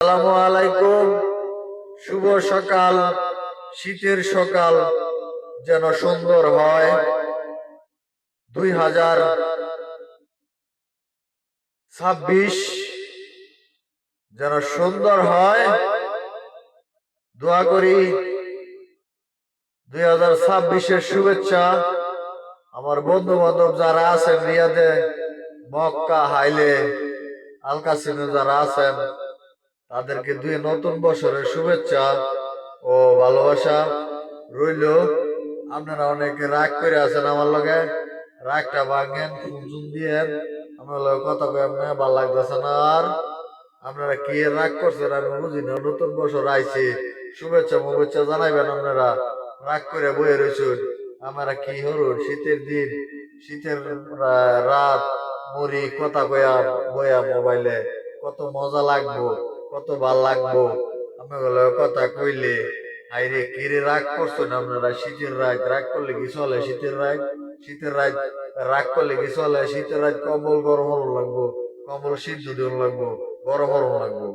আসসালামু আলাইকুম। শুভ সকাল। শীতের সকাল যেন সুন্দর হয়। 2026 যেন সুন্দর হয়। দোয়া করি 2026-এর শুভেচ্ছা আমার বন্ধু বান্ধব যারা আছেন রিয়াদে, মক্কা, হাইলে, আল কাসিমে যারা আছেন তাদেরকে নতুন বছরের শুভেচ্ছা ও ভালোবাসা রইল। আপনারা অনেকে রাগ করে আছেন আমার লগে, রাগটা ভাঙেন, ফুনজুন দিয়েন। আমার লগে কথা কই আপনি ভালো লাগতেছে না। আর আপনারা কি রাগ করছেন আমি বুঝি না। নতুন বছর আইছে, শুভেচ্ছা মুভেচ্ছা জানাইবেন। আপনারা রাগ করে বয়ে রয়েছেন। আমরা কি হরুন, শীতের দিন, শীতের রাত, মরি কথা কয়া বয়া মোবাইলে, কত মজা লাগবো, কত ভাল লাগবো। আপনার কথা কইলে আইরে কিরে রাগ করছেন আপনারা। শীতের রাত রাগ করলে কি চলে? শীতের রাত, শীতের রাত রাগ করলে কি চলে? শীতের রাত কম্বল গরম হরণ লাগবো, কম্বল সিদ্ধ দিন লাগবো, গরম হরণ লাগবো।